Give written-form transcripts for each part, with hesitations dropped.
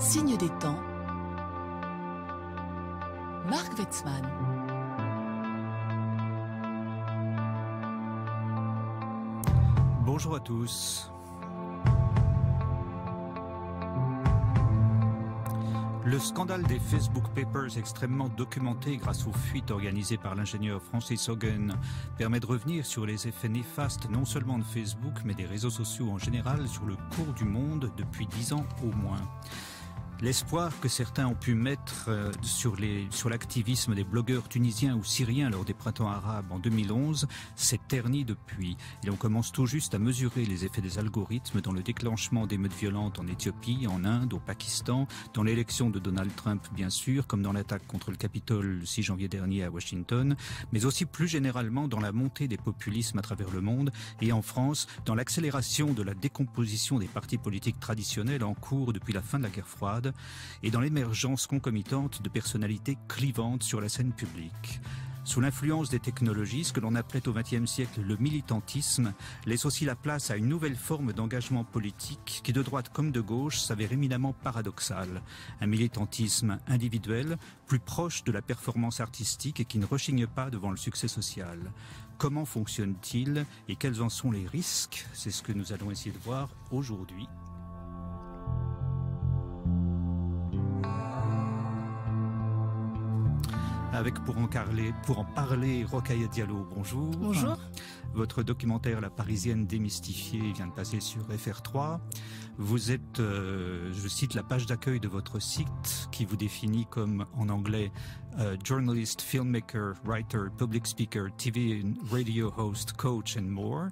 Signe des temps, Marc Wetzmann. Bonjour à tous. Le scandale des Facebook Papers, extrêmement documenté grâce aux fuites organisées par l'ingénieur Francis Haugen, permet de revenir sur les effets néfastes non seulement de Facebook, mais des réseaux sociaux en général sur le cours du monde depuis 10 ans au moins. L'espoir que certains ont pu mettre sur l'activisme des blogueurs tunisiens ou syriens lors des printemps arabes en 2011 s'est terni depuis. Et on commence tout juste à mesurer les effets des algorithmes dans le déclenchement d'émeutes violentes en Éthiopie, en Inde, au Pakistan, dans l'élection de Donald Trump bien sûr, comme dans l'attaque contre le Capitole le 6 janvier dernier à Washington, mais aussi plus généralement dans la montée des populismes à travers le monde et en France, dans l'accélération de la décomposition des partis politiques traditionnels en cours depuis la fin de la guerre froide, et dans l'émergence concomitante de personnalités clivantes sur la scène publique. Sous l'influence des technologies, ce que l'on appelait au XXe siècle le militantisme laisse aussi la place à une nouvelle forme d'engagement politique qui, de droite comme de gauche, s'avère éminemment paradoxale. Un militantisme individuel, plus proche de la performance artistique et qui ne rechigne pas devant le succès social. Comment fonctionne-t-il et quels en sont les risques? C'est ce que nous allons essayer de voir aujourd'hui. Avec pour en parler Rokhaya Diallo, bonjour. Bonjour. Votre documentaire La Parisienne démystifiée vient de passer sur FR3. Vous êtes, je cite la page d'accueil de votre site qui vous définit comme en anglais journalist, filmmaker, writer, public speaker, TV and radio host, coach and more.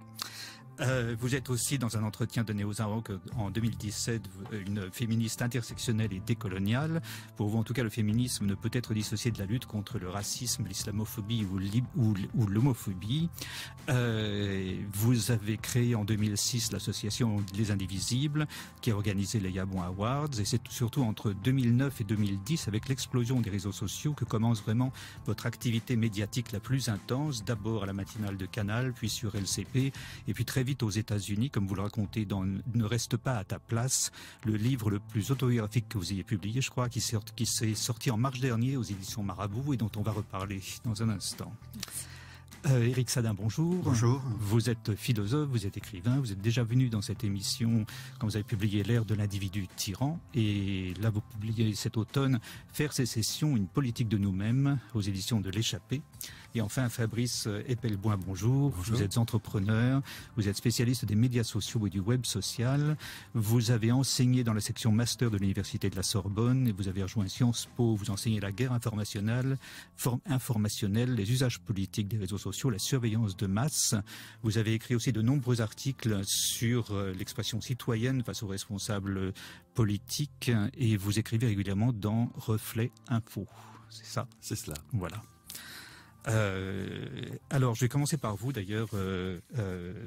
Vous êtes aussi dans un entretien donné aux Inrocks en 2017 une féministe intersectionnelle et décoloniale. Pour vous, en tout cas, le féminisme ne peut être dissocié de la lutte contre le racisme, l'islamophobie ou l'homophobie. Vous avez créé en 2006 l'association Les Indivisibles qui a organisé les Yabon Awards et c'est surtout entre 2009 et 2010 avec l'explosion des réseaux sociaux que commence vraiment votre activité médiatique la plus intense, d'abord à la matinale de Canal, puis sur LCP et puis très vite aux États-Unis, comme vous le racontez dans Ne reste pas à ta place, le livre le plus autobiographique que vous ayez publié, je crois, qui s'est sorti en mars dernier aux éditions Marabout et dont on va reparler dans un instant. Éric Sadin, bonjour. Bonjour. Vous êtes philosophe, vous êtes écrivain, vous êtes déjà venu dans cette émission quand vous avez publié L'ère de l'individu tyran. Et là, vous publiez cet automne Faire sécession, une politique de nous-mêmes aux éditions de l'Échappée. Et enfin, Fabrice Epelboin, bonjour. Bonjour. Vous êtes entrepreneur, vous êtes spécialiste des médias sociaux et du web social. Vous avez enseigné dans la section master de l'Université de la Sorbonne et vous avez rejoint Sciences Po. Vous enseignez la guerre informationnelle, les usages politiques des réseaux sociaux, la surveillance de masse. Vous avez écrit aussi de nombreux articles sur l'expression citoyenne face aux responsables politiques et vous écrivez régulièrement dans Reflet Info. C'est ça? C'est cela. Voilà. Alors, je vais commencer par vous d'ailleurs,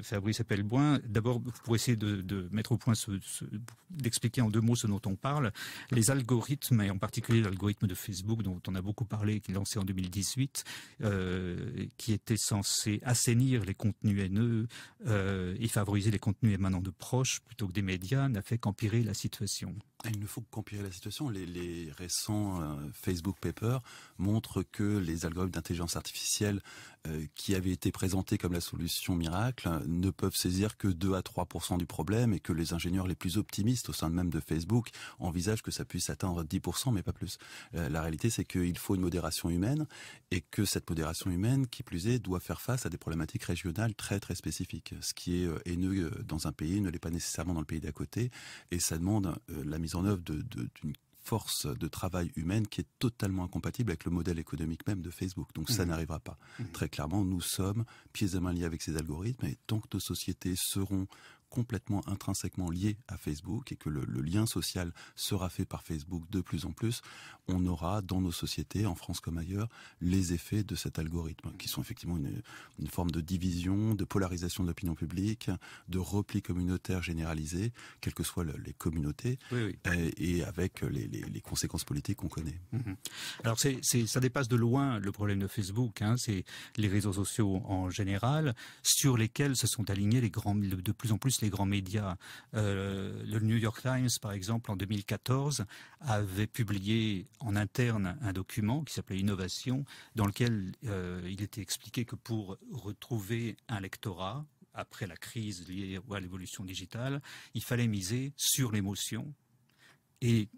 Fabrice Epelboin. D'abord, pour essayer de mettre au point, d'expliquer en 2 mots ce dont on parle. Les algorithmes, et en particulier l'algorithme de Facebook, dont on a beaucoup parlé, qui est lancé en 2018, qui était censé assainir les contenus haineux et favoriser les contenus émanant de proches plutôt que des médias, n'a fait qu'empirer la situation. Il ne faut qu'empirer la situation. Les récents Facebook Papers montrent que les algorithmes d'intelligence artificielle qui avaient été présentés comme la solution miracle ne peuvent saisir que 2 à 3% du problème et que les ingénieurs les plus optimistes au sein même de Facebook envisagent que ça puisse atteindre 10%, mais pas plus. La réalité, c'est qu'il faut une modération humaine et que cette modération humaine, qui plus est, doit faire face à des problématiques régionales très très spécifiques. Ce qui est haineux dans un pays ne l'est pas nécessairement dans le pays d'à côté et ça demande la mise en œuvre d'une force de travail humaine qui est totalement incompatible avec le modèle économique même de Facebook. Donc ça n'arrivera pas. Très clairement, nous sommes pieds et mains liés avec ces algorithmes et tant que nos sociétés seront complètement intrinsèquement liés à Facebook et que le lien social sera fait par Facebook de plus en plus, on aura dans nos sociétés, en France comme ailleurs, les effets de cet algorithme, qui sont effectivement une forme de division, de polarisation de l'opinion publique, de repli communautaire généralisé, quelles que soient les communautés, oui. Et avec les conséquences politiques qu'on connaît. Alors ça dépasse de loin le problème de Facebook, hein, c'est les réseaux sociaux en général, sur lesquels se sont alignés de plus en plus les grands médias. Le New York Times, par exemple, en 2014, avait publié en interne un document qui s'appelait Innovation, dans lequel il était expliqué que pour retrouver un lectorat, après la crise liée à l'évolution digitale, il fallait miser sur l'émotion, et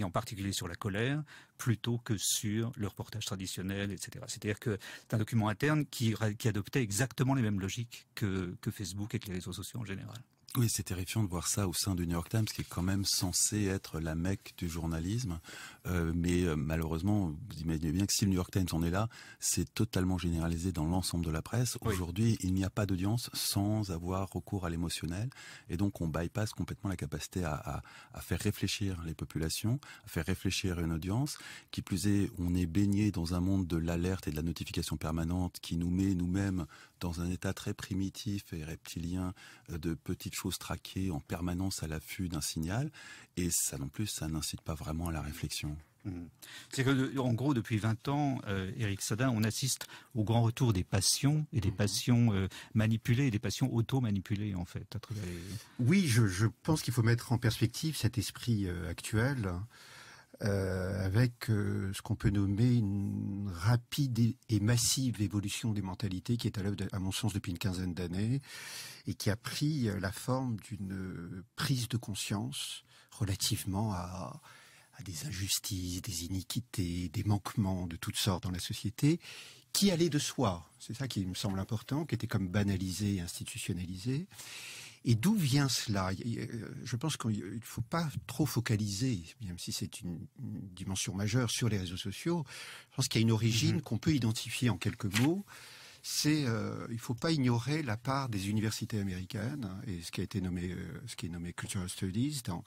en particulier sur la colère, plutôt que sur le reportage traditionnel, etc. C'est-à-dire que c'est un document interne qui adoptait exactement les mêmes logiques que Facebook et que les réseaux sociaux en général. Oui, c'est terrifiant de voir ça au sein du New York Times, qui est quand même censé être la Mecque du journalisme. Mais malheureusement, vous imaginez bien que si le New York Times en est là, c'est totalement généralisé dans l'ensemble de la presse. Oui. Aujourd'hui, il n'y a pas d'audience sans avoir recours à l'émotionnel. Et donc, on bypasse complètement la capacité à faire réfléchir les populations, à faire réfléchir une audience. Qui plus est, on est baigné dans un monde de l'alerte et de la notification permanente qui nous met nous-mêmes dans un état très primitif et reptilien de petites choses traquées en permanence à l'affût d'un signal. Et ça non plus, ça n'incite pas vraiment à la réflexion. C'est que, en gros, depuis 20 ans, Éric Sadin, on assiste au grand retour des passions et des passions manipulées, des passions auto-manipulées, en fait. Oui, je pense qu'il faut mettre en perspective cet esprit actuel avec ce qu'on peut nommer une rapide et massive évolution des mentalités qui est à l'œuvre, à mon sens, depuis une quinzaine d'années et qui a pris la forme d'une prise de conscience relativement à des injustices, des iniquités, des manquements de toutes sortes dans la société, qui allaient de soi. C'est ça qui me semble important, qui était comme banalisé et institutionnalisé. Et d'où vient cela ? Je pense qu'il ne faut pas trop focaliser, même si c'est une dimension majeure sur les réseaux sociaux. Je pense qu'il y a une origine qu'on peut identifier en quelques mots. Il ne faut pas ignorer la part des universités américaines et ce qui a été nommé, ce qui est nommé Cultural Studies, dans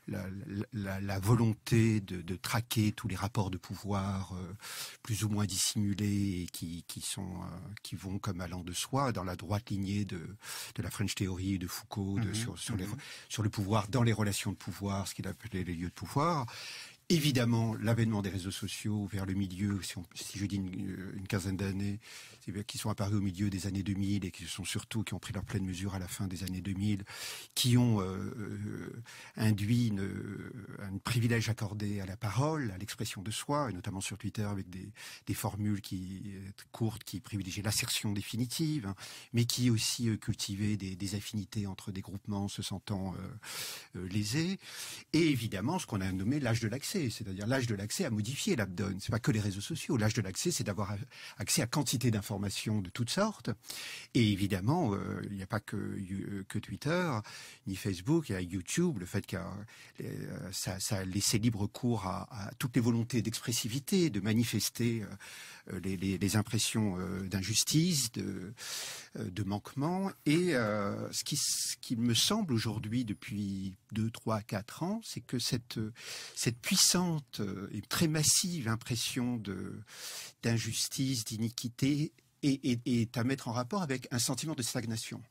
la volonté de traquer tous les rapports de pouvoir plus ou moins dissimulés et qui vont comme allant de soi dans la droite lignée de la French Theory de Foucault sur le pouvoir dans les relations de pouvoir, ce qu'il appelait les lieux de pouvoir. Évidemment, l'avènement des réseaux sociaux vers le milieu, si je dis une quinzaine d'années, qui sont apparus au milieu des années 2000 et qui ont pris leur pleine mesure à la fin des années 2000, qui ont induit un privilège accordé à la parole, à l'expression de soi, et notamment sur Twitter avec des formules courtes qui privilégient l'assertion définitive, hein, mais qui aussi cultivaient des affinités entre des groupements se sentant lésés. Et évidemment, ce qu'on a nommé l'âge de l'accès. C'est-à-dire l'âge de l'accès a modifié la donne. C'est pas que les réseaux sociaux. L'âge de l'accès, c'est d'avoir accès à quantité d'informations de toutes sortes. Et évidemment, il n'y a pas que Twitter, ni Facebook, il y a YouTube, le fait que ça a laissé libre cours à toutes les volontés d'expressivité, de manifester les impressions d'injustice, de manquement. Et ce qui me semble aujourd'hui, depuis 2, 3, 4 ans, c'est que cette puissante et très massive impression d'injustice, d'iniquité est à mettre en rapport avec un sentiment de stagnation.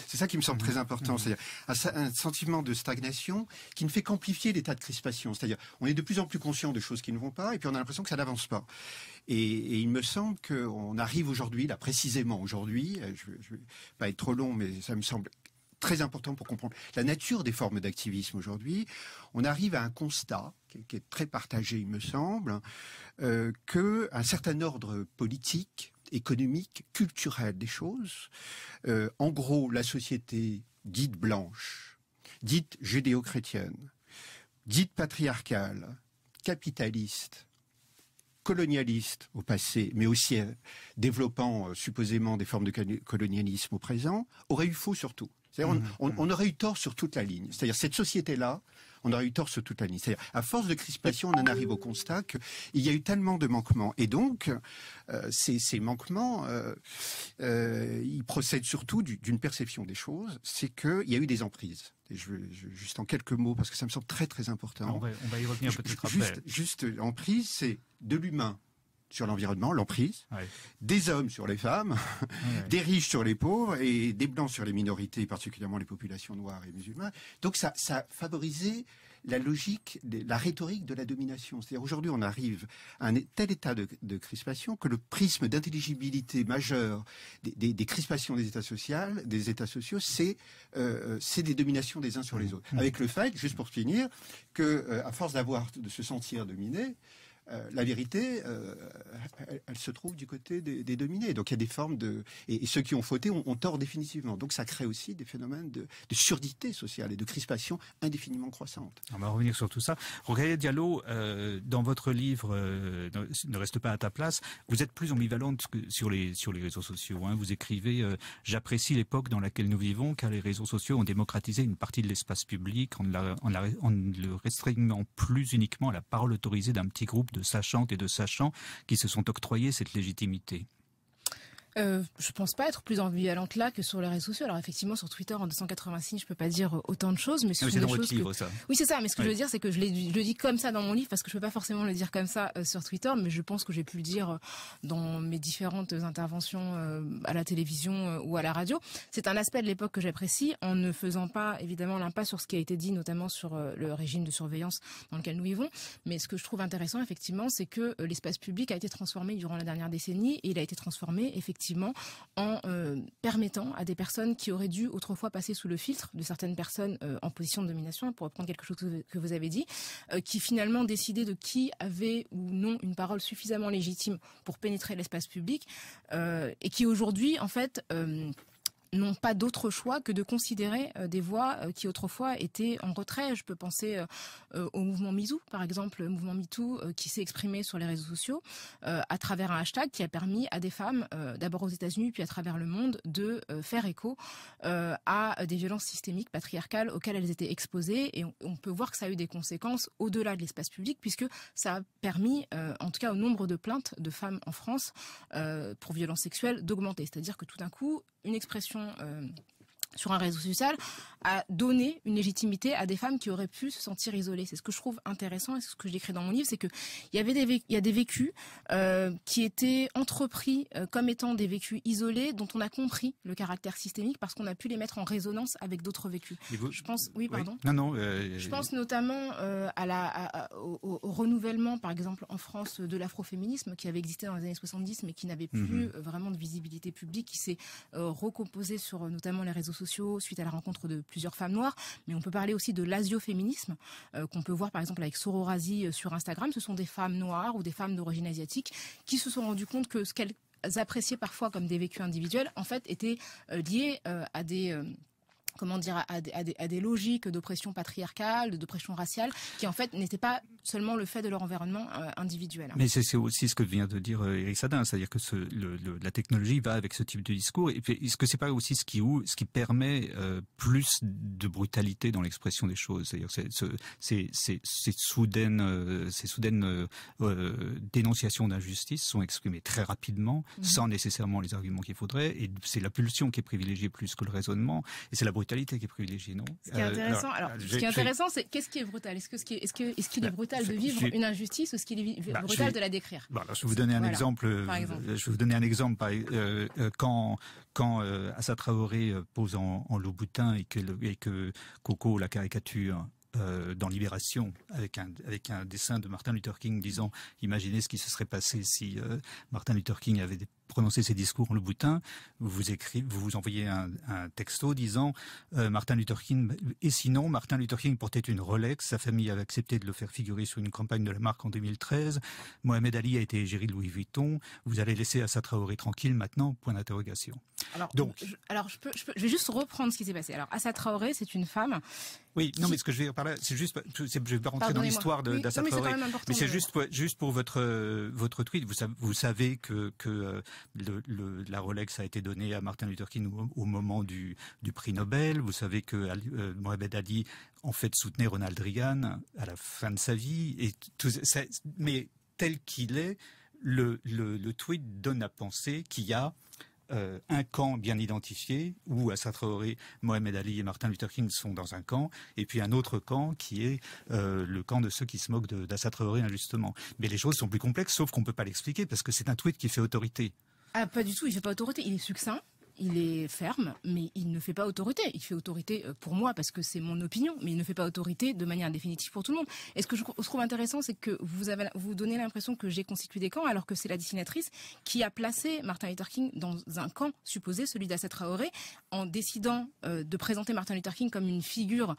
C'est ça qui me semble très important, c'est-à-dire un sentiment de stagnation qui ne fait qu'amplifier l'état de crispation. C'est-à-dire, on est de plus en plus conscient de choses qui ne vont pas, et puis on a l'impression que ça n'avance pas. Et il me semble qu'on arrive aujourd'hui, là précisément aujourd'hui, je vais pas être trop long, mais ça me semble très important pour comprendre la nature des formes d'activisme aujourd'hui. On arrive à un constat qui est très partagé, il me semble, qu'un certain ordre politique, économique, culturel des choses, en gros, la société dite blanche, dite judéo-chrétienne, dite patriarcale, capitaliste, colonialiste au passé, mais aussi développant supposément des formes de colonialisme au présent, aurait eu faux sur tout. C'est-à-dire on aurait eu tort sur toute la ligne. C'est-à-dire cette société-là, on aurait eu tort sur toute la ligne. C'est-à-dire à force de crispation, on en arrive au constat qu'il y a eu tellement de manquements. Et donc, ces manquements, ils procèdent surtout d'une perception des choses, c'est qu'il y a eu des emprises. Et juste en quelques mots, parce que ça me semble très très important. On va y revenir peut-être après. Juste emprise, c'est de l'humain sur l'environnement, l'emprise, des hommes sur les femmes, des riches sur les pauvres et des blancs sur les minorités, particulièrement les populations noires et musulmanes. Donc ça favorisait la logique, la rhétorique de la domination. C'est-à-dire aujourd'hui, on arrive à un tel état de crispation que le prisme d'intelligibilité majeur des crispations des États sociaux, c'est des dominations des uns sur les autres. Avec le fait, juste pour finir, que à force de se sentir dominé, la vérité, elle se trouve du côté des dominés. Donc il y a des formes et ceux qui ont fauté ont tort définitivement. Donc ça crée aussi des phénomènes de surdité sociale et de crispation indéfiniment croissante. On va revenir sur tout ça. Rokhaya Diallo, dans votre livre Ne reste pas à ta place, vous êtes plus ambivalente sur les réseaux sociaux. Hein. Vous écrivez j'apprécie l'époque dans laquelle nous vivons car les réseaux sociaux ont démocratisé une partie de l'espace public en ne le restreignant plus uniquement à la parole autorisée d'un petit groupe de sachantes et de sachants qui se sont octroyés cette légitimité. Je pense pas être plus ambivalente là que sur les réseaux sociaux. Alors effectivement, sur Twitter, en 280 signes, je peux pas dire autant de choses, mais c'est dans votre livre, ça. Oui, c'est ça. Mais ce que je veux dire, c'est que je le dis comme ça dans mon livre, parce que je peux pas forcément le dire comme ça sur Twitter, mais je pense que j'ai pu le dire dans mes différentes interventions à la télévision ou à la radio. C'est un aspect de l'époque que j'apprécie, en ne faisant pas évidemment l'impasse sur ce qui a été dit, notamment sur le régime de surveillance dans lequel nous vivons. Mais ce que je trouve intéressant, effectivement, c'est que l'espace public a été transformé durant la dernière décennie, et il a été transformé effectivement en permettant à des personnes qui auraient dû autrefois passer sous le filtre de certaines personnes en position de domination, pour reprendre quelque chose que vous avez dit, qui finalement décidaient de qui avait ou non une parole suffisamment légitime pour pénétrer l'espace public, et qui aujourd'hui, en fait, n'ont pas d'autre choix que de considérer des voix qui autrefois étaient en retrait. Je peux penser au mouvement MeToo, par exemple, le mouvement MeToo qui s'est exprimé sur les réseaux sociaux à travers un hashtag qui a permis à des femmes, d'abord aux États-Unis puis à travers le monde, de faire écho à des violences systémiques patriarcales auxquelles elles étaient exposées. Et on peut voir que ça a eu des conséquences au-delà de l'espace public, puisque ça a permis, en tout cas au nombre de plaintes de femmes en France pour violences sexuelles, d'augmenter. C'est-à-dire que tout d'un coup, une expression sur un réseau social a donné une légitimité à des femmes qui auraient pu se sentir isolées. C'est ce que je trouve intéressant, et c'est ce que j'écris dans mon livre, c'est que il y a des vécus qui étaient entrepris comme étant des vécus isolés, dont on a compris le caractère systémique parce qu'on a pu les mettre en résonance avec d'autres vécus. Je pense, oui, pardon. Oui. Non. Je pense notamment au renouvellement, par exemple, en France, de l'afroféminisme qui avait existé dans les années 70, mais qui n'avait plus vraiment de visibilité publique, qui s'est recomposé sur notamment les réseaux sociaux suite à la rencontre de plusieurs femmes noires. Mais on peut parler aussi de l'asioféminisme qu'on peut voir par exemple avec Sororasi sur Instagram. Ce sont des femmes noires ou des femmes d'origine asiatique qui se sont rendues compte que ce qu'elles appréciaient parfois comme des vécus individuels en fait était lié à des à des logiques d'oppression patriarcale, d'oppression raciale, qui en fait n'étaient pas seulement le fait de leur environnement individuel. Mais c'est aussi ce que vient de dire Éric Sadin, c'est-à-dire que la technologie va avec ce type de discours. Et puis, est-ce que c'est pas aussi ce qui permet plus de brutalité dans l'expression des choses, c'est-à-dire ces soudaines dénonciations d'injustice sont exprimées très rapidement, sans nécessairement les arguments qu'il faudrait, et c'est la pulsion qui est privilégiée plus que le raisonnement, et c'est la brutalité qui est privilégiée, non? Ce qui est intéressant, c'est qu'est-ce qui est brutal? Est-ce qu'il est brutal de vivre une injustice, ou est-ce qu'il est brutal de la décrire? Je vais vous donner un exemple. Je vais vous donner un exemple. Quand Assa Traoré pose en Louboutin et que Coco la caricature dans Libération avec un dessin de Martin Luther King disant imaginez ce qui se serait passé si Martin Luther King avait prononcé ses discours en Louboutin, vous envoyez un texto disant Martin Luther King, et sinon Martin Luther King portait une Rolex, sa famille avait accepté de le faire figurer sur une campagne de la marque en 2013, Mohamed Ali a été égérie de Louis Vuitton, vous allez laisser Assa Traoré tranquille maintenant, point d'interrogation. Je vais juste reprendre ce qui s'est passé. Alors Assa Traoré, c'est une femme. Oui, non, mais ce que je vais dire par là, je vais pas rentrer dans l'histoire d'Assa Traoré, mais c'est juste pour votre tweet. Vous savez que la Rolex a été donnée à Martin Luther King au moment du prix Nobel. Vous savez que Mohamed Ali en fait soutenait Ronald Reagan à la fin de sa vie, et tout ça, mais tel qu'il est, le tweet donne à penser qu'il y a un camp bien identifié où Assa Traoré, Mohamed Ali et Martin Luther King sont dans un camp, et puis un autre camp qui est le camp de ceux qui se moquent d'Assa Traoré injustement. Mais les choses sont plus complexes, sauf qu'on peut pas l'expliquer parce que c'est un tweet qui fait autorité. Ah, pas du tout, il fait pas autorité, il est succinct. il est ferme, mais il ne fait pas autorité. Il fait autorité pour moi parce que c'est mon opinion, mais il ne fait pas autorité de manière définitive pour tout le monde. Et ce que je trouve intéressant, c'est que vous donnez l'impression que j'ai constitué des camps, alors que c'est la dessinatrice qui a placé Martin Luther King dans un camp supposé, celui d'Assa Traoré, en décidant de présenter Martin Luther King comme une figure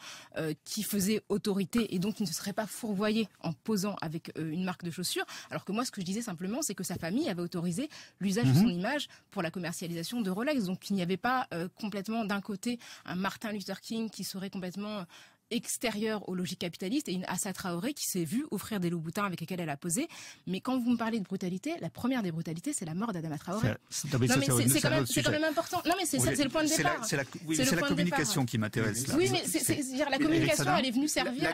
qui faisait autorité et donc qui ne se serait pas fourvoyé en posant avec une marque de chaussures. Alors que moi, ce que je disais simplement, c'est que sa famille avait autorisé l'usage de son image pour la commercialisation de Rolex. Donc il n'y avait pas complètement d'un côté un Martin Luther King qui serait complètement extérieur aux logiques capitalistes et une Assa Traoré qui s'est vue offrir des loups-boutins avec lesquels elle a posé. Mais quand vous me parlez de brutalité, la première des brutalités, c'est la mort d'Adama Traoré. C'est quand même important. Non, mais c'est le point de départ. C'est la communication qui m'intéresse. Oui, mais c'est-à-dire la communication, elle est venue servir.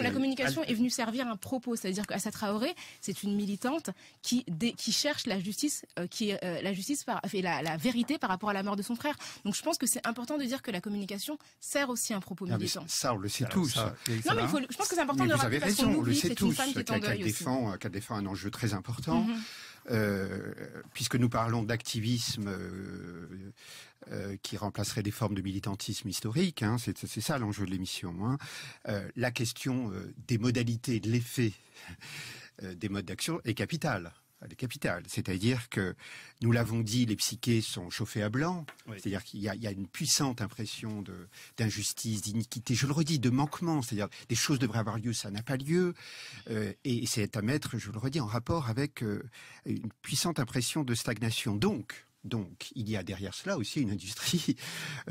La communication est venue servir un propos, c'est-à-dire qu'Assa Traoré, c'est une militante qui cherche la justice, la vérité par rapport à la mort de son frère. Donc je pense que c'est important de dire que la communication sert aussi un propos militant. Ça, on le sait tous. Non, mais je pense que c'est important de rappeler parce qu'on oublie, c'est une femme qui est en deuil aussi. Qu'elle défend un enjeu très important. Puisque nous parlons d'activisme qui remplacerait des formes de militantisme historique, hein, c'est ça l'enjeu de l'émission. Hein. La question des modalités, de l'effet des modes d'action est capitale. Elle est capitale. C'est-à-dire que, nous l'avons dit, les psychés sont chauffés à blanc. Oui. C'est-à-dire qu'il y a une puissante impression d'injustice, d'iniquité, je le redis, de manquement. C'est-à-dire des choses devraient avoir lieu, ça n'a pas lieu. Et c'est à mettre, je le redis, en rapport avec une puissante impression de stagnation. Donc, il y a derrière cela aussi une industrie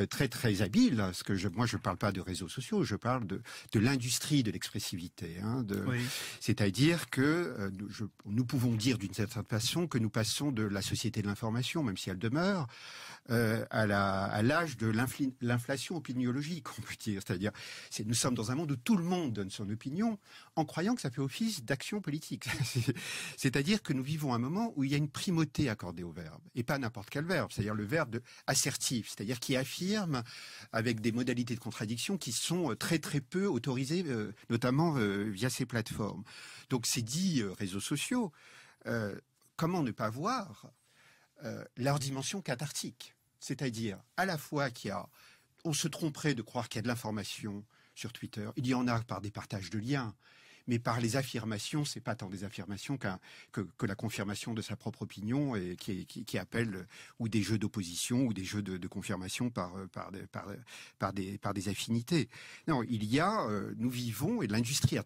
très très habile. Parce que moi, je parle pas de réseaux sociaux, je parle de l'industrie de l'expressivité. Hein, c'est-à-dire que nous pouvons dire d'une certaine façon que nous passons de la société de l'information, même si elle demeure, à l'âge de l'inflation opiniologique, on peut dire. C'est-à-dire, nous sommes dans un monde où tout le monde donne son opinion en croyant que ça fait office d'action politique. C'est-à-dire que nous vivons un moment où il y a une primauté accordée au verbe, et pas n'importe quel verbe, c'est-à-dire le verbe assertif, c'est-à-dire qui affirme avec des modalités de contradiction qui sont très très peu autorisées, notamment via ces plateformes. Donc ces dits réseaux sociaux, comment ne pas voir leur dimension cathartique, c'est-à-dire à la fois on se tromperait de croire qu'il y a de l'information sur Twitter, il y en a par des partages de liens, mais par les affirmations, c'est pas tant des affirmations que la confirmation de sa propre opinion et qui appelle ou des jeux d'opposition ou des jeux de confirmation par des affinités. Non, nous vivons, et l'industrie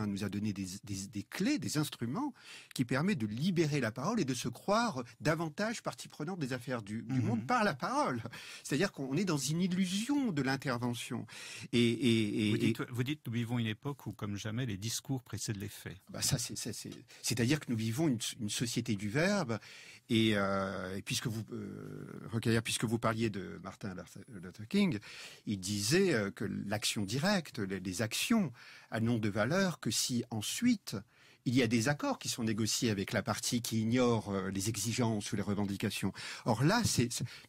nous a donné des clés, des instruments qui permettent de libérer la parole et de se croire davantage partie prenante des affaires du monde par la parole. C'est-à-dire qu'on est dans une illusion de l'intervention. Vous dites, nous vivons une époque où, comme jamais, les discours précèdent les faits. C'est-à-dire que nous vivons une société du verbe, et puisque vous parliez de Martin Luther King, il disait que l'action directe, les actions, elles n'ont de valeur que si ensuite il y a des accords qui sont négociés avec la partie qui ignore les exigences ou les revendications. Or là,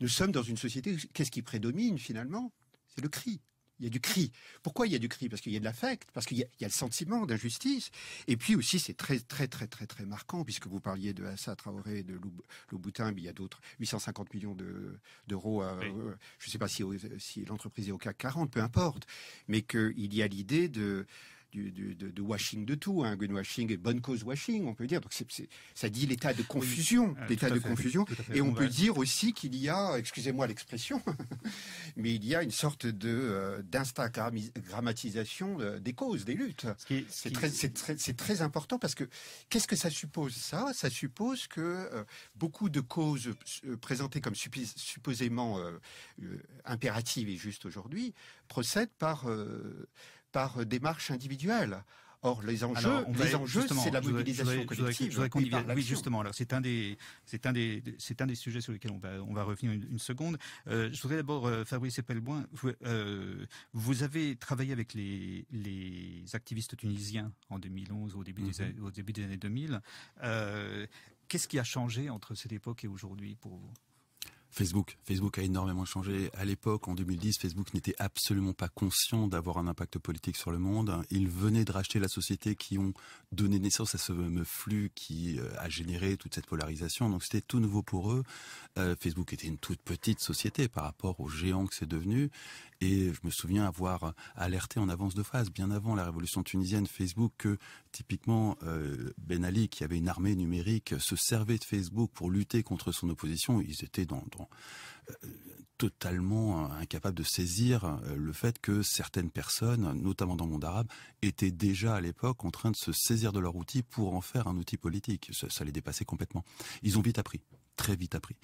nous sommes dans une société où qu'est-ce qui prédomine finalement ? C'est le cri. Il y a du cri. Pourquoi il y a du cri ? Parce qu'il y a de l'affect, parce qu'il y a le sentiment d'injustice. Et puis aussi, c'est très, très, très, très, très marquant, puisque vous parliez de Assa Traoré, de Louboutin, mais il y a d'autres, 850 millions d'euros. Oui. Je ne sais pas si l'entreprise est au CAC 40, peu importe. Mais qu'il y a l'idée de washing de tout, hein, greenwashing et bonne cause washing, on peut dire. Donc ça dit l'état de confusion, et on peut dire aussi qu'il y a, excusez-moi l'expression, mais il y a une sorte d'instagrammatisation des causes, des luttes. C'est très important parce que qu'est-ce que ça suppose ? Ça suppose que beaucoup de causes présentées comme supposément impératives et justes aujourd'hui procèdent par démarche individuelle. Or, les enjeux, c'est la mobilisation collective. Je voudrais qu'on y vienne. Oui, justement. Alors, c'est un des sujets sur lesquels on va revenir une seconde. Je voudrais d'abord, Fabrice Epelboin, vous avez travaillé avec les activistes tunisiens en 2011, au début des années 2000. Qu'est-ce qui a changé entre cette époque et aujourd'hui pour vous ? Facebook a énormément changé. À l'époque, en 2010, Facebook n'était absolument pas conscient d'avoir un impact politique sur le monde. Ils venaient de racheter la société qui ont donné naissance à ce fameux flux qui a généré toute cette polarisation. Donc c'était tout nouveau pour eux. Facebook était une toute petite société par rapport au géant que c'est devenu. Et je me souviens avoir alerté en avance de phase, bien avant la révolution tunisienne, Facebook, que typiquement Ben Ali, qui avait une armée numérique, se servait de Facebook pour lutter contre son opposition. Ils étaient totalement incapables de saisir le fait que certaines personnes, notamment dans le monde arabe, étaient déjà à l'époque en train de se saisir de leur outil pour en faire un outil politique. Ça les dépassait complètement. Ils ont vite appris. Très vite appris.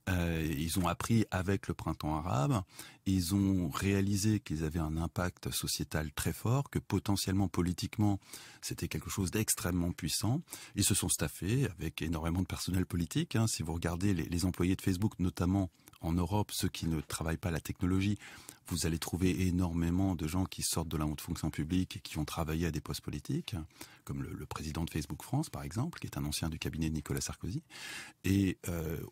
Ils ont appris avec le printemps arabe, ils ont réalisé qu'ils avaient un impact sociétal très fort, que potentiellement politiquement c'était quelque chose d'extrêmement puissant. Ils se sont staffés avec énormément de personnel politique. Si vous regardez les employés de Facebook, notamment en Europe, ceux qui ne travaillent pas la technologie, vous allez trouver énormément de gens qui sortent de la haute fonction publique et qui ont travaillé à des postes politiques, comme le président de Facebook France, par exemple, qui est un ancien du cabinet de Nicolas Sarkozy. Et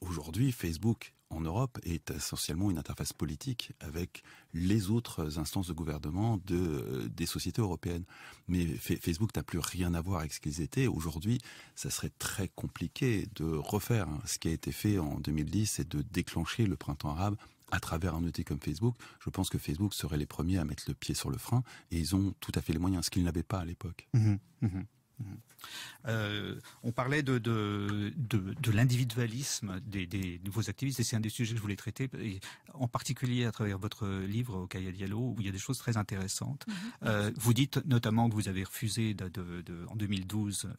aujourd'hui, Facebook, en Europe, est essentiellement une interface politique avec les autres instances de gouvernement des sociétés européennes. Mais Facebook n'a plus rien à voir avec ce qu'ils étaient. Aujourd'hui, ça serait très compliqué de refaire ce qui a été fait en 2010 et de déclencher le printemps arabe à travers un outil comme Facebook. Je pense que Facebook serait les premiers à mettre le pied sur le frein et ils ont tout à fait les moyens, ce qu'ils n'avaient pas à l'époque. On parlait de l'individualisme des nouveaux activistes et c'est un des sujets que je voulais traiter, et en particulier à travers votre livre Rokhaya Diallo, où il y a des choses très intéressantes. Vous dites notamment que vous avez refusé en 2012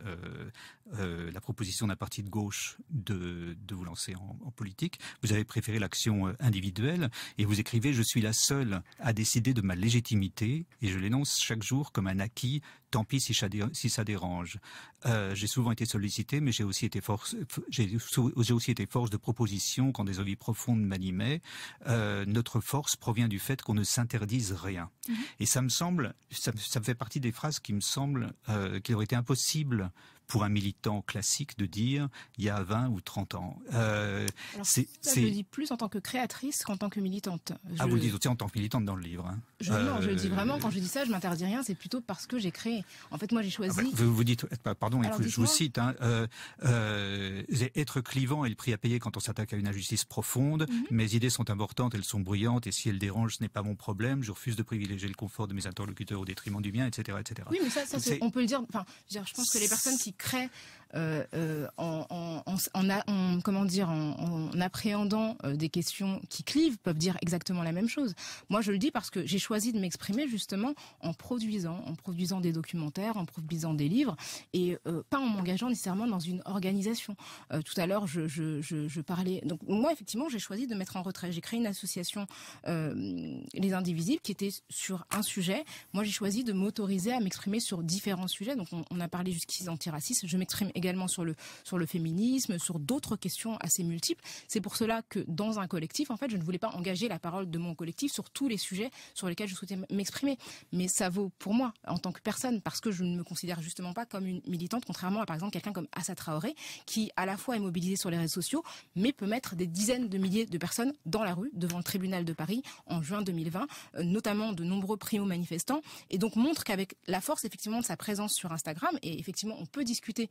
la proposition d'un parti de gauche de vous lancer en politique. Vous avez préféré l'action individuelle et vous écrivez « Je suis la seule à décider de ma légitimité et je l'énonce chaque jour comme un acquis, tant pis si ça dérange. J'ai souvent été sollicité, mais j'ai aussi été force de proposition quand des envies profondes m'animaient. Notre force provient du fait qu'on ne s'interdise rien. Et ça me semble, ça fait partie des phrases qui me semblent qu'il aurait été impossible pour un militant classique de dire il y a 20 ou 30 ans. Alors, je le dis plus en tant que créatrice qu'en tant que militante. Vous le dites aussi en tant que militante dans le livre. Non, je le dis vraiment, quand je dis ça, je m'interdis rien, c'est plutôt parce que j'ai créé. En fait, moi, j'ai choisi... Vous dites, pardon, alors, je vous cite, être clivant est le prix à payer quand on s'attaque à une injustice profonde. Mes idées sont importantes, elles sont bruyantes, et si elles dérangent, ce n'est pas mon problème. Je refuse de privilégier le confort de mes interlocuteurs au détriment du mien, etc., etc. Oui, mais ça on peut le dire. Enfin, je pense que les personnes qui créent en appréhendant des questions qui clivent peuvent dire exactement la même chose. Moi, je le dis parce que j'ai choisi de m'exprimer justement en produisant des documentaires, en produisant des livres et pas en m'engageant nécessairement dans une organisation. Tout à l'heure, je parlais. Donc moi, effectivement, j'ai choisi de mettre en retrait. J'ai créé une association, Les Indivisibles, qui était sur un sujet. Moi, j'ai choisi de m'autoriser à m'exprimer sur différents sujets. Donc on a parlé jusqu'ici d'antiracisme. Je m'exprime également sur le féminisme, sur d'autres questions assez multiples. C'est pour cela que dans un collectif, en fait, je ne voulais pas engager la parole de mon collectif sur tous les sujets sur lesquels je souhaitais m'exprimer. Mais ça vaut pour moi, en tant que personne, parce que je ne me considère justement pas comme une militante, contrairement à, par exemple, quelqu'un comme Assa Traoré, qui à la fois est mobilisé sur les réseaux sociaux, mais peut mettre des dizaines de milliers de personnes dans la rue, devant le tribunal de Paris, en juin 2020, notamment de nombreux primo-manifestants, et donc montre qu'avec la force, effectivement, de sa présence sur Instagram, et effectivement, on peut discuter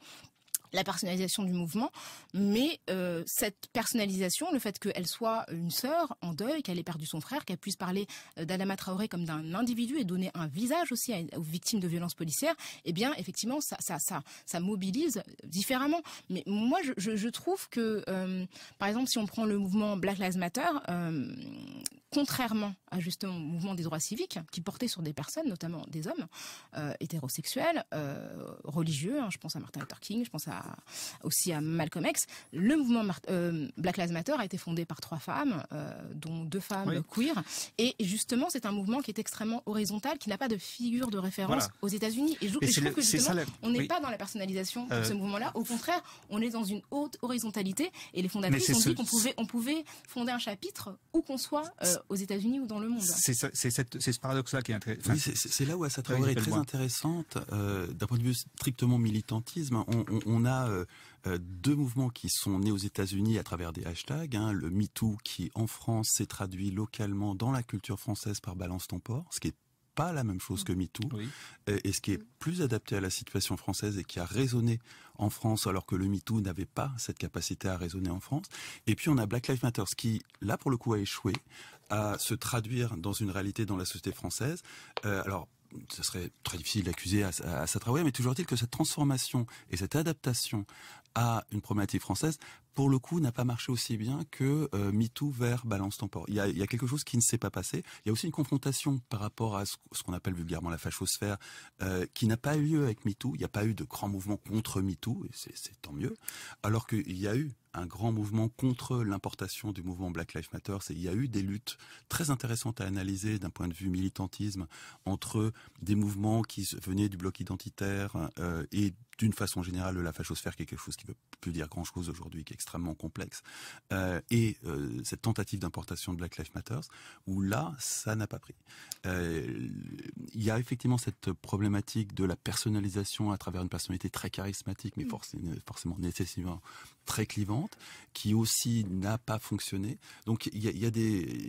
la personnalisation du mouvement, mais cette personnalisation, le fait qu'elle soit une sœur en deuil, qu'elle ait perdu son frère, qu'elle puisse parler d'Adama Traoré comme d'un individu et donner un visage aussi aux victimes de violences policières, eh bien effectivement ça mobilise différemment. Mais moi je trouve que par exemple si on prend le mouvement Black Lives Matter, contrairement à justement au mouvement des droits civiques qui portait sur des personnes, notamment des hommes hétérosexuels, religieux, je pense à Martin Luther King, je pense aussi à Malcolm X. Le mouvement Black Lives Matter a été fondé par 3 femmes, dont 2 femmes queer. Et justement, c'est un mouvement qui est extrêmement horizontal, qui n'a pas de figure de référence aux États-Unis. Et je trouve que justement, on n'est pas dans la personnalisation de ce mouvement-là. Au contraire, on est dans une haute horizontalité. Et les fondatrices ont dit qu'on pouvait fonder un chapitre où qu'on soit aux États-Unis ou dans le monde. C'est ce paradoxe-là qui est intéressant. Oui, c'est là où Assa Traoré est très intéressante. D'un point de vue strictement militantisme, on a a deux mouvements qui sont nés aux États-Unis à travers des hashtags. Le MeToo qui, en France, s'est traduit localement dans la culture française par Balance ton porc, ce qui est pas la même chose que MeToo, et ce qui est plus adapté à la situation française et qui a résonné en France alors que le MeToo n'avait pas cette capacité à résonner en France. Et puis on a Black Lives Matter, qui là pour le coup a échoué à se traduire dans une réalité dans la société française. Alors ce serait très difficile d'accuser Assa Traoré, mais toujours est-il que cette transformation et cette adaptation à une problématique française, pour le coup, n'a pas marché aussi bien que MeToo vers Balance ton porc. Il y a quelque chose qui ne s'est pas passé. Il y a aussi une confrontation par rapport à ce qu'on appelle vulgairement la fachosphère, qui n'a pas eu lieu avec MeToo. Il n'y a pas eu de grand mouvement contre MeToo, et c'est tant mieux. Alors qu'il y a eu un grand mouvement contre l'importation du mouvement Black Lives Matter. Il y a eu des luttes très intéressantes à analyser d'un point de vue militantisme entre des mouvements qui venaient du bloc identitaire et d'une façon générale de la fachosphère, qui est quelque chose qui ne veut plus dire grand-chose aujourd'hui, qui est extrêmement complexe, et cette tentative d'importation de Black Lives Matter, où là, ça n'a pas pris. Il y a effectivement cette problématique de la personnalisation à travers une personnalité très charismatique, mais forcément nécessairement très clivante, qui aussi n'a pas fonctionné. Donc il y a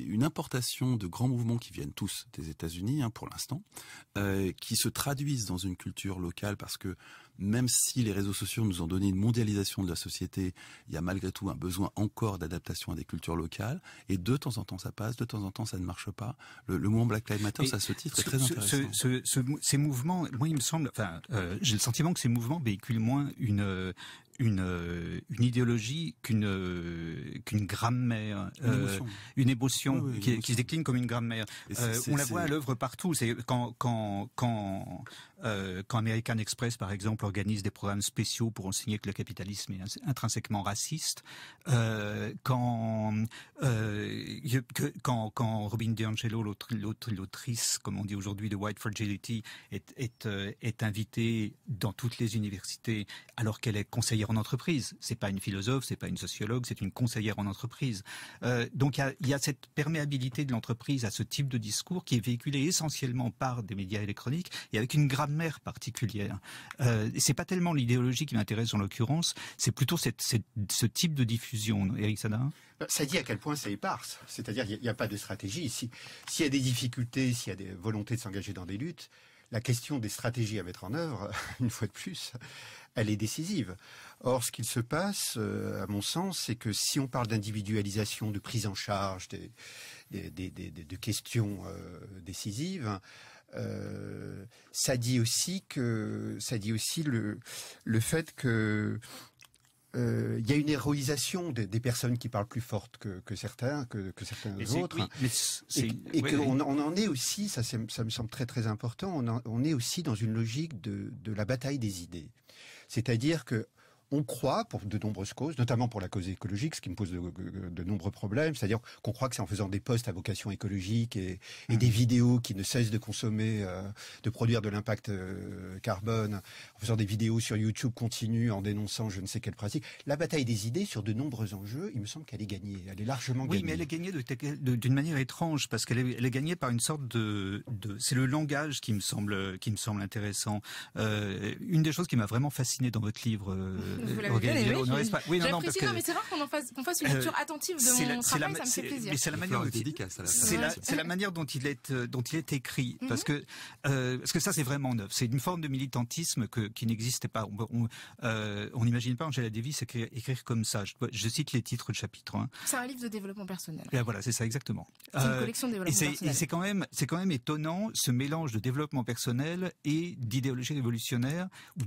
une importation de grands mouvements qui viennent tous des États-Unis pour l'instant, qui se traduisent dans une culture locale, parce que même si les réseaux sociaux nous ont donné une mondialisation de la société, il y a malgré tout un besoin encore d'adaptation à des cultures locales, et de temps en temps ça passe, de temps en temps ça ne marche pas. Le mouvement Black Lives Matter, à ce titre, est très intéressant. Ces mouvements, moi il me semble, j'ai le sentiment que ces mouvements véhiculent moins une idéologie qu'une grammaire, une émotion qui se décline comme une grammaire. On la voit à l'œuvre partout. C'est quand American Express, par exemple, organise des programmes spéciaux pour enseigner que le capitalisme est intrinsèquement raciste. Quand Robin DiAngelo, l'autrice, comme on dit aujourd'hui, de White Fragility, est invitée dans toutes les universités alors qu'elle est conseillère en entreprise. C'est pas une philosophe, c'est pas une sociologue, c'est une conseillère en entreprise. Donc il y a cette perméabilité de l'entreprise à ce type de discours qui est véhiculé essentiellement par des médias électroniques et avec une grammaire particulière. C'est pas tellement l'idéologie qui m'intéresse en l'occurrence, c'est plutôt ce type de diffusion. Éric Sadin ? Ça dit à quel point c'est éparse. C'est-à-dire qu'il n'y a pas de stratégie. S'il y a des difficultés, s'il y a des volontés de s'engager dans des luttes, la question des stratégies à mettre en œuvre, une fois de plus, elle est décisive. Or, ce qu'il se passe, à mon sens, c'est que si on parle d'individualisation, de prise en charge de questions décisives, ça dit aussi le fait que il y a une héroïsation des personnes qui parlent plus fortes que certains autres. Et qu'on en est aussi, ça me semble très très important, on est aussi dans une logique de la bataille des idées. C'est-à-dire que on croit, pour de nombreuses causes, notamment pour la cause écologique, ce qui me pose de nombreux problèmes, c'est-à-dire qu'on croit que c'est en faisant des posts à vocation écologique et des vidéos qui ne cessent de consommer, de produire de l'impact carbone, en faisant des vidéos sur YouTube continues, en dénonçant je ne sais quelle pratique. La bataille des idées sur de nombreux enjeux, il me semble qu'elle est gagnée, elle est largement gagnée. Oui, mais elle est gagnée d'une manière étrange, parce qu'elle est gagnée par une sorte c'est le langage qui me semble intéressant. Une des choses qui m'a vraiment fasciné dans votre livre, vous l'avez bien aimé, oui, non, parce que... mais c'est rare qu'on fasse une lecture attentive de mon travail, ça me fait plaisir. Mais c'est la manière dont il est écrit, parce que ça c'est vraiment neuf. C'est une forme de militantisme qui n'existait pas. On n'imagine pas Angela Davis écrire comme ça. Je cite les titres de chapitre. C'est un livre de développement personnel. Et voilà, c'est ça exactement. C'est une collection de développement personnel. Et c'est quand même étonnant ce mélange de développement personnel et d'idéologie révolutionnaire ou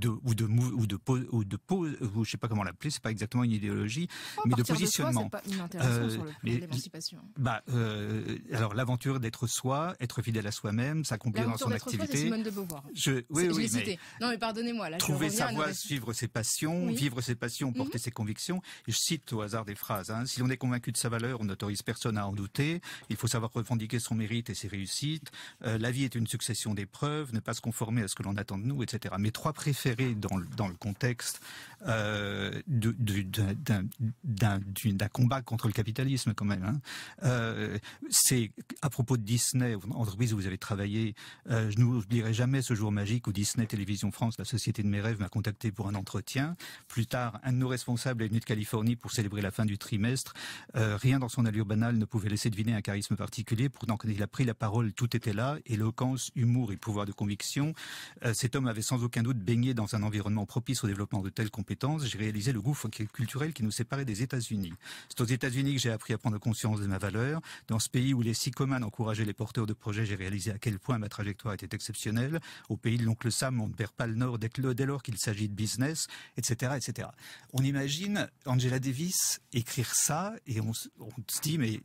je sais pas comment l'appeler, c'est pas exactement une idéologie, mais de positionnement. C'est pas inintéressant sur le plan de l'émancipation. Alors l'aventure d'être soi, être fidèle à soi-même, s'accomplir dans son activité. Soi, c'est Simone de Beauvoir. Je l'ai cité. Non mais pardonnez-moi. Là, trouver sa voie, suivre ses passions, vivre ses passions, porter ses convictions. Et je cite au hasard des phrases. Si l'on est convaincu de sa valeur, on n'autorise personne à en douter. Il faut savoir revendiquer son mérite et ses réussites. La vie est une succession d'épreuves, ne pas se conformer à ce que l'on attend de nous, etc. Mes trois préférés dans le contexte d'un combat contre le capitalisme quand même. C'est à propos de Disney, entreprise où vous avez travaillé, je n'oublierai jamais ce jour magique où Disney Télévision France, la société de mes rêves, m'a contacté pour un entretien. Plus tard, un de nos responsables est venu de Californie pour célébrer la fin du trimestre. Rien dans son allure banale ne pouvait laisser deviner un charisme particulier. Pourtant, quand il a pris la parole, tout était là. Éloquence, humour et pouvoir de conviction. Cet homme avait sans aucun doute baigné dans un environnement propice au développement de telles compétences. J'ai réalisé le gouffre culturel qui nous séparait des États-Unis. C'est aux États-Unis que j'ai appris à prendre conscience de ma valeur. Dans ce pays où les sycomanes encourageaient les porteurs de projets, j'ai réalisé à quel point ma trajectoire était exceptionnelle. Au pays de l'oncle Sam, on ne perd pas le nord dès lors qu'il s'agit de business, etc., etc. On imagine Angela Davis écrire ça et on se dit mais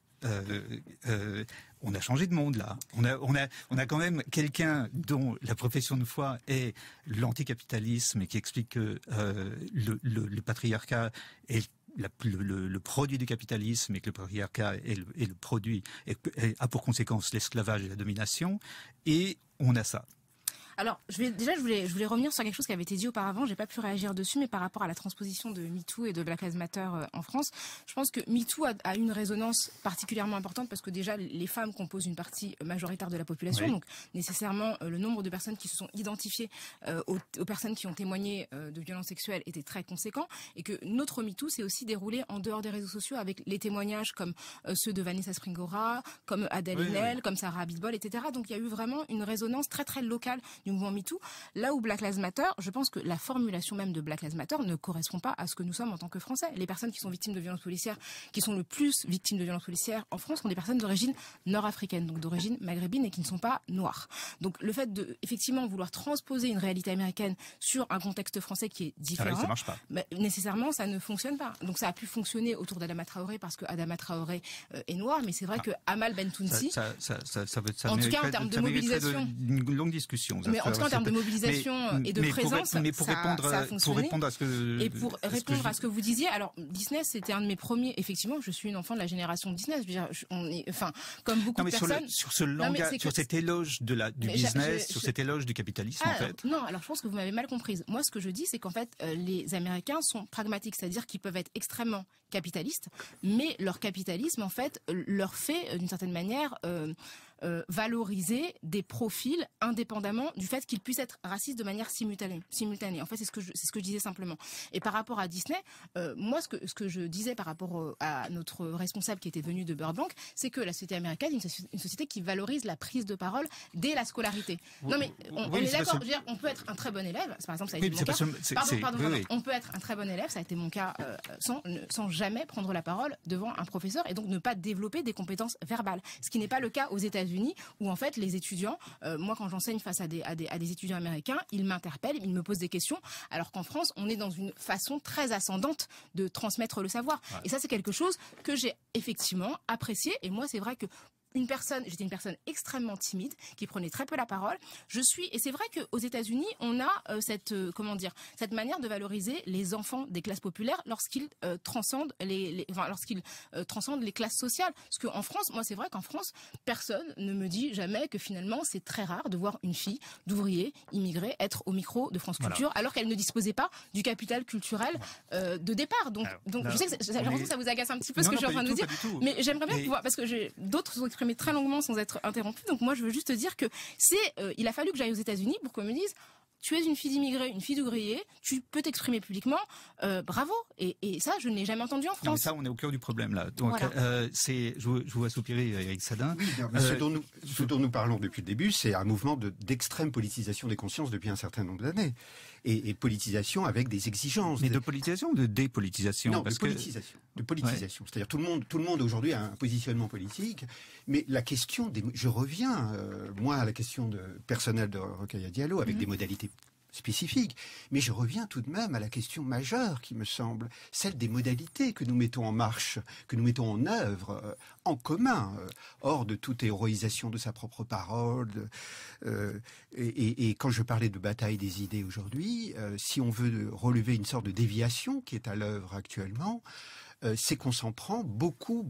on a changé de monde là. On a quand même quelqu'un dont la profession de foi est l'anticapitalisme et qui explique que le patriarcat est le produit du capitalisme et que le patriarcat est le produit et a pour conséquence l'esclavage et la domination. Et on a ça. Alors, je voulais revenir sur quelque chose qui avait été dit auparavant. J'ai pas pu réagir dessus, mais par rapport à la transposition de MeToo et de Black Lives Matter en France, je pense que MeToo a une résonance particulièrement importante parce que déjà les femmes composent une partie majoritaire de la population, donc nécessairement le nombre de personnes qui se sont identifiées aux personnes qui ont témoigné de violences sexuelles était très conséquent, et que notre MeToo s'est aussi déroulé en dehors des réseaux sociaux avec les témoignages comme ceux de Vanessa Springora, comme Adèle Haenel, comme Sarah Abitbol, etc. Donc il y a eu vraiment une résonance très très locale du mouvement MeToo, là où Black Lives Matter, je pense que la formulation même de Black Lives Matter ne correspond pas à ce que nous sommes en tant que Français. Les personnes qui sont victimes de violences policières, qui sont le plus victimes de violences policières en France, sont des personnes d'origine nord-africaine, donc d'origine maghrébine et qui ne sont pas noires. Donc le fait de effectivement vouloir transposer une réalité américaine sur un contexte français qui est différent, ça marche pas. Nécessairement ça ne fonctionne pas. Donc ça a pu fonctionner autour d'Adama Traoré parce que Adama Traoré est noir, mais c'est vrai que Amal Bentounsi, en tout cas en termes de mobilisation, une longue discussion. Mais en tout cas, en termes de mobilisation et de présence, ça a fonctionné. Pour répondre à ce que... Et pour répondre à ce que vous disiez, alors Disney, c'était un de mes premiers... Effectivement, je suis une enfant de la génération Disney. Je veux dire, comme beaucoup de personnes... Sur ce langage, sur cet éloge du business, sur cet éloge du capitalisme, en fait. Non, alors je pense que vous m'avez mal comprise. Moi, ce que je dis, c'est qu'en fait, les Américains sont pragmatiques, c'est-à-dire qu'ils peuvent être extrêmement capitalistes, mais leur capitalisme, en fait, leur fait, d'une certaine manière... valoriser des profils indépendamment du fait qu'ils puissent être racistes de manière simultanée. En fait, c'est ce que je disais simplement. Et par rapport à Disney, moi, ce que je disais par rapport à notre responsable qui était venu de Burbank, c'est que la société américaine est une société qui valorise la prise de parole dès la scolarité. Non, mais on est d'accord. Je veux dire, on peut être un très bon élève. Par exemple, ça a été mon cas. On peut être un très bon élève. Ça a été mon cas sans jamais prendre la parole devant un professeur et donc ne pas développer des compétences verbales. Ce qui n'est pas le cas aux États-Unis, où en fait les étudiants, moi quand j'enseigne face à des étudiants américains, ils m'interpellent, ils me posent des questions, alors qu'en France on est dans une façon très ascendante de transmettre le savoir. Et ça c'est quelque chose que j'ai effectivement apprécié, et moi c'est vrai que j'étais une personne extrêmement timide, qui prenait très peu la parole. Et c'est vrai qu'aux États-Unis, on a cette manière de valoriser les enfants des classes populaires lorsqu'ils transcendent les classes sociales. Parce qu'en France, moi, c'est vrai qu'en France, personne ne me dit jamais que finalement, c'est très rare de voir une fille d'ouvrier immigrée être au micro de France Culture, alors qu'elle ne disposait pas du capital culturel de départ. Donc, je sais que j'ai l'impression que ça vous agace un petit peu ce que je suis en train de vous dire, mais j'aimerais bien pouvoir, parce que d'autres sont exprimés très longuement sans être interrompus. Donc moi, je veux juste te dire que il a fallu que j'aille aux États-Unis pour qu'on me dise: tu es une fille d'immigré, une fille d'ouvrier, tu peux t'exprimer publiquement, bravo. Et ça, je ne l'ai jamais entendu en France. Non, mais ça, on est au cœur du problème là. Donc, voilà. Je vous vois soupirer, Eric Sadin. Oui, ce dont nous parlons depuis le début, c'est un mouvement d'extrême politisation des consciences depuis un certain nombre d'années. Et politisation avec des exigences. Mais de politisation ou de dépolitisation? Non, de politisation. De politisation. Ouais. C'est-à-dire tout le monde aujourd'hui a un positionnement politique, mais la question je reviens, moi, à la question personnelle de Rokhaya Diallo, avec des modalités spécifique, mais je reviens tout de même à la question majeure qui me semble, celle des modalités que nous mettons en marche, que nous mettons en œuvre, en commun, hors de toute héroïsation de sa propre parole. Et quand je parlais de bataille des idées aujourd'hui, si on veut relever une sorte de déviation qui est à l'œuvre actuellement, c'est qu'on s'en prend beaucoup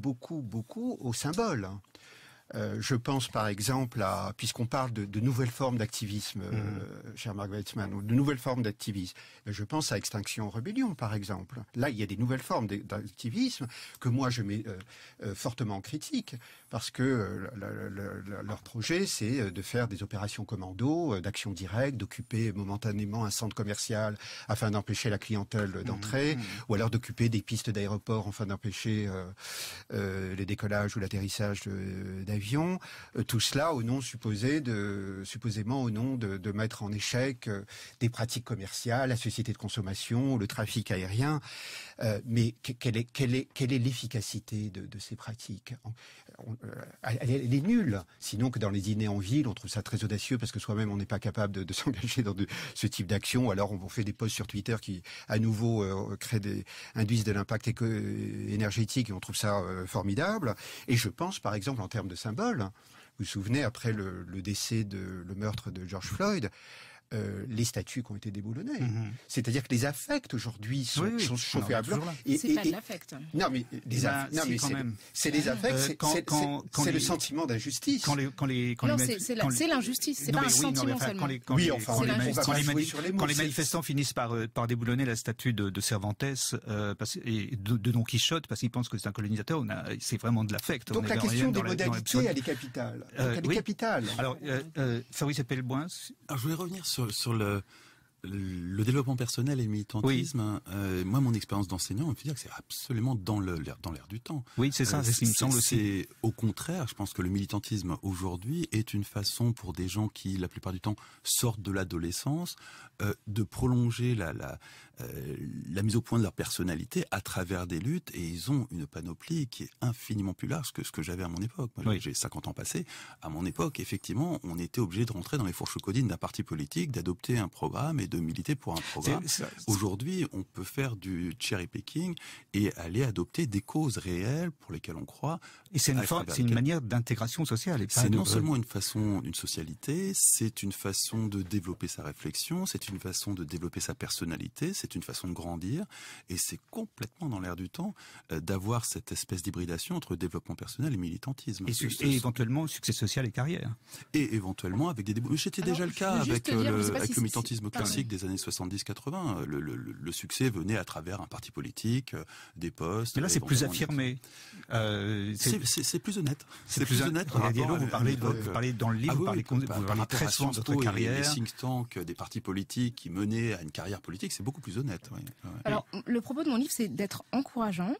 au symbole. Je pense par exemple à, puisqu'on parle de nouvelles formes d'activisme, cher Marc Weitzman, ou de nouvelles formes d'activisme, je pense à Extinction Rébellion par exemple. Là, il y a des nouvelles formes d'activisme que moi je mets fortement en critique, parce que leur projet, c'est de faire des opérations commando, d'action directe, d'occuper momentanément un centre commercial afin d'empêcher la clientèle d'entrer, ou alors d'occuper des pistes d'aéroport afin d'empêcher les décollages ou l'atterrissage d'avions. Tout cela au nom supposément au nom de mettre en échec des pratiques commerciales, la société de consommation, le trafic aérien. Mais quelle est l'efficacité de ces pratiques? Elle est nulle. Sinon que dans les dîners en ville, on trouve ça très audacieux parce que soi-même on n'est pas capable de s'engager dans ce type d'action. Alors on fait des posts sur Twitter qui à nouveau induisent de l'impact énergétique et on trouve ça formidable. Et je pense par exemple en termes de symboles, vous vous souvenez après le meurtre de George Floyd, les statues qui ont été déboulonnées. C'est-à-dire que les affects aujourd'hui sont chauffés à blanc. C'est pas de l'affect. Non, mais c'est les affects, c'est le sentiment d'injustice. C'est l'injustice, c'est pas un sentiment seulement. Quand les manifestants finissent par déboulonner la statue de Cervantes et de Don Quichotte parce qu'ils pensent que c'est un colonisateur, c'est vraiment de l'affect. Donc la question des modalités, elle est capitale. Alors, Fabrice Epelboin. Alors je voulais revenir sur le développement personnel et le militantisme. Moi, mon expérience d'enseignant, on me fait dire que c'est absolument dans l'air du temps. Oui, c'est ça, c'est ce qui me semble aussi. Au contraire, je pense que le militantisme aujourd'hui est une façon pour des gens qui, la plupart du temps, sortent de l'adolescence, de prolonger la mise au point de leur personnalité à travers des luttes, et ils ont une panoplie qui est infiniment plus large que ce que j'avais à mon époque. Moi, j'ai 50 ans passés. À mon époque, effectivement, on était obligé de rentrer dans les fourches codines d'un parti politique, d'adopter un programme et de militer pour un programme. Aujourd'hui, on peut faire du cherry picking et aller adopter des causes réelles pour lesquelles on croit. Et c'est une manière d'intégration sociale. C'est non seulement une socialité, c'est une façon de développer sa réflexion, c'est une façon de développer sa personnalité, c'est une façon de grandir, et c'est complètement dans l'air du temps d'avoir cette espèce d'hybridation entre développement personnel et militantisme. Et éventuellement succès social et carrière. Et éventuellement avec des débouchés. C'était déjà le cas avec le militantisme classique des années 70-80. Le succès venait à travers un parti politique, des postes. Mais là, c'est plus affirmé. C'est plus honnête. C'est plus honnête. Vous parlez dans le livre, vous parlez très souvent de votre carrière. Les think tanks, des partis politiques qui menaient à une carrière politique, c'est beaucoup plus honnête. Oui. Alors, le propos de mon livre, c'est d'être encourageant.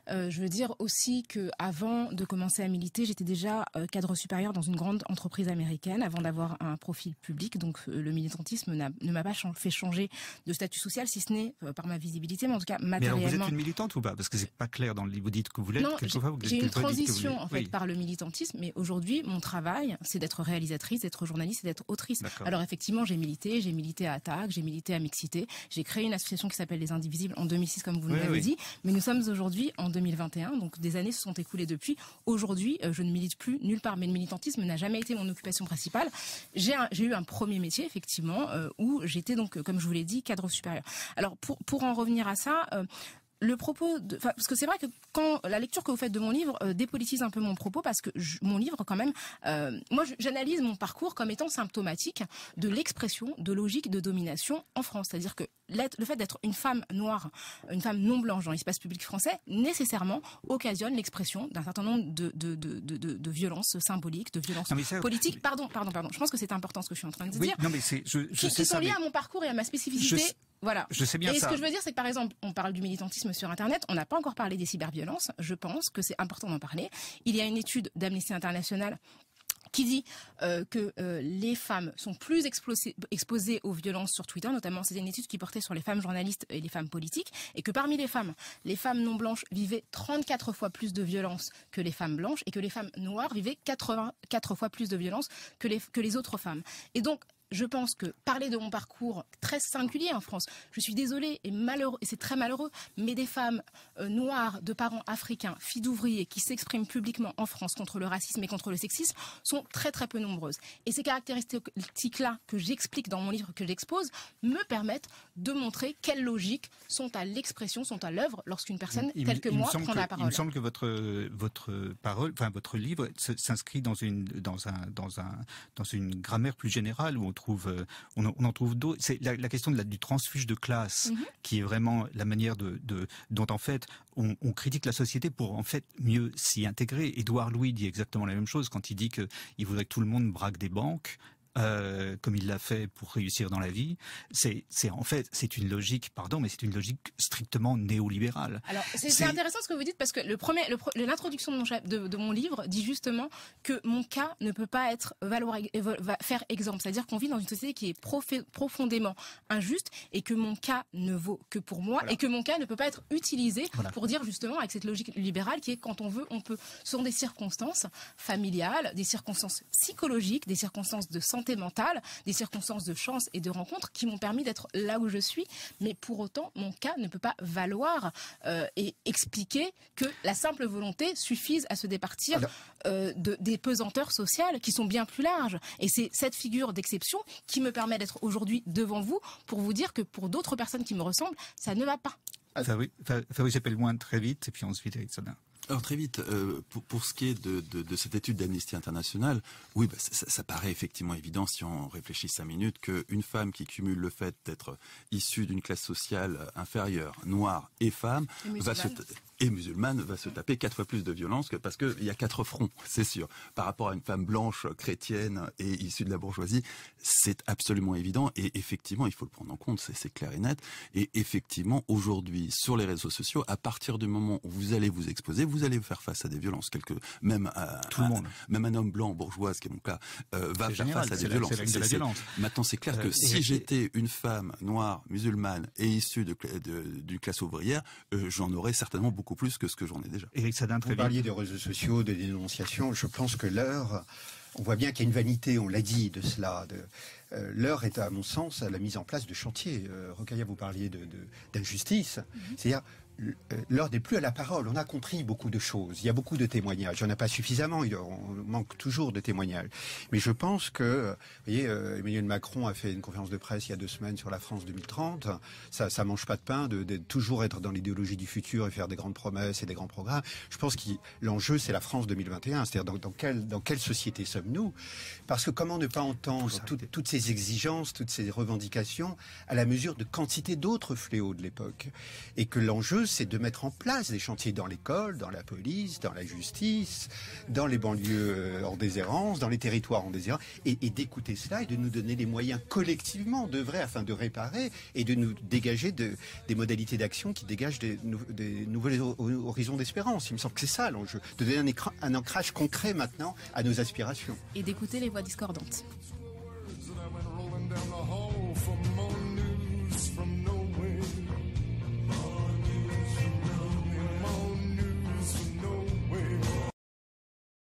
Je veux dire aussi que avant de commencer à militer, j'étais déjà cadre supérieur dans une grande entreprise américaine avant d'avoir un profil public. Donc, le militantisme ne m'a pas fait changer de statut social, si ce n'est par ma visibilité, mais en tout cas matériellement. Mais alors, vous êtes une militante ou pas? Parce que c'est pas clair dans le livre. Vous dites que vous l'êtes. Non, j'ai une transition en fait par le militantisme, mais aujourd'hui, mon travail, c'est d'être réalisatrice, d'être journaliste et d'être autrice. Alors effectivement, j'ai milité à Attac, j'ai milité à Mixité, j'ai créé une association qui s'appelle Les Indivisibles en 2006, comme vous l'avez dit, mais nous sommes aujourd'hui en 2021, donc des années se sont écoulées depuis. Aujourd'hui, je ne milite plus nulle part, mais le militantisme n'a jamais été mon occupation principale. J'ai eu un premier métier, effectivement, où j'étais donc, comme je vous l'ai dit, cadre supérieur. Alors, pour en revenir à ça, le propos parce que c'est vrai que quand la lecture que vous faites de mon livre dépolitise un peu mon propos, parce que mon livre quand même, moi j'analyse mon parcours comme étant symptomatique de l'expression de logique de domination en France. C'est-à-dire que le fait d'être une femme noire, une femme non blanche dans l'espace public français, nécessairement occasionne l'expression d'un certain nombre de violences symboliques, de violences politiques. Pardon. Je pense que c'est important ce que je suis en train de dire. Non mais qui sont liées à mon parcours et à ma spécificité. Voilà. Je sais bien ça. Et ce que je veux dire, c'est que par exemple, on parle du militantisme sur Internet, on n'a pas encore parlé des cyberviolences. Je pense que c'est important d'en parler. Il y a une étude d'Amnesty International qui dit que les femmes sont plus exposées aux violences sur Twitter, notamment c'était une étude qui portait sur les femmes journalistes et les femmes politiques, et que parmi les femmes non blanches vivaient 34 fois plus de violences que les femmes blanches, et que les femmes noires vivaient 84 fois plus de violences que les autres femmes. Et donc, je pense que parler de mon parcours très singulier en France, je suis désolée et malheureux, et c'est très malheureux, mais des femmes noires de parents africains, filles d'ouvriers qui s'expriment publiquement en France contre le racisme et contre le sexisme sont très très peu nombreuses. Et ces caractéristiques-là que j'explique dans mon livre, que j'expose, me permettent de montrer quelles logiques sont à l'expression, sont à l'œuvre lorsqu'une personne telle que moi prend la parole. Il me semble que votre livre s'inscrit dans une grammaire plus générale où on en trouve d'autres. C'est la question du transfuge de classe qui est vraiment la manière dont en fait on critique la société pour en fait mieux s'y intégrer. Édouard Louis dit exactement la même chose quand il dit qu'il voudrait que tout le monde braque des banques. Comme il l'a fait pour réussir dans la vie, c'est une logique, mais c'est une logique strictement néolibérale. Alors c'est intéressant ce que vous dites parce que l'introduction de mon livre dit justement que mon cas ne peut pas être faire exemple, c'est-à-dire qu'on vit dans une société qui est profondément injuste et que mon cas ne vaut que pour moi et que mon cas ne peut pas être utilisé pour dire justement avec cette logique libérale qui est quand on veut, on peut. Ce sont des circonstances familiales, des circonstances psychologiques, des circonstances de santé mentale, des circonstances de chance et de rencontre qui m'ont permis d'être là où je suis, mais pour autant mon cas ne peut pas valoir et expliquer que la simple volonté suffise à se départir des pesanteurs sociales qui sont bien plus larges. Et c'est cette figure d'exception qui me permet d'être aujourd'hui devant vous pour vous dire que pour d'autres personnes qui me ressemblent, ça ne va pas. Fabrice Eppelmoine, très vite, et puis ensuite Eric Sadin. Alors très vite, pour ce qui est de cette étude d'Amnesty International, oui, ça paraît effectivement évident si on réfléchit 5 minutes qu'une femme qui cumule le fait d'être issue d'une classe sociale inférieure, noire et femme, musulmane, va se taper 4 fois plus de violence parce qu'il y a 4 fronts, c'est sûr. Par rapport à une femme blanche, chrétienne et issue de la bourgeoisie, c'est absolument évident et effectivement, il faut le prendre en compte, c'est clair et net. Et effectivement, aujourd'hui, sur les réseaux sociaux, à partir du moment où vous allez vous exposer, vous allez faire face à des violences. Même un homme blanc, bourgeois, ce qui est mon cas, va faire face à des violences. Maintenant, c'est clair que si j'étais une femme noire, musulmane et issue d'une classe ouvrière, j'en aurais certainement beaucoup plus que ce que j'en ai déjà. Éric Sadin, vous parliez des réseaux sociaux, des dénonciations. Je pense que l'heure, on voit bien qu'il y a une vanité, on l'a dit, de cela. L'heure est, à mon sens, à la mise en place de chantiers. Rokhaya, vous parliez d'injustice. C'est-à-dire, l'heure n'est plus à la parole. On a compris beaucoup de choses. Il y a beaucoup de témoignages. Il n'y en a pas suffisamment. On manque toujours de témoignages. Mais je pense que, vous voyez, Emmanuel Macron a fait une conférence de presse il y a 2 semaines sur la France 2030. Ça mange pas de pain de toujours être dans l'idéologie du futur et faire des grandes promesses et des grands programmes. Je pense que l'enjeu, c'est la France 2021. C'est-à-dire dans quelle société sommes-nous? Parce que comment ne pas entendre toutes ces exigences, toutes ces revendications à la mesure de quantité d'autres fléaux de l'époque. Et que l'enjeu, c'est de mettre en place des chantiers dans l'école, dans la police, dans la justice, dans les banlieues en déshérence, dans les territoires en déshérence, et d'écouter cela et de nous donner les moyens collectivement d'œuvrer afin de réparer et de nous dégager des modalités d'action qui dégagent des nouveaux horizons d'espérance. Il me semble que c'est ça l'enjeu, de donner un ancrage concret maintenant à nos aspirations. Et d'écouter les voix discordantes.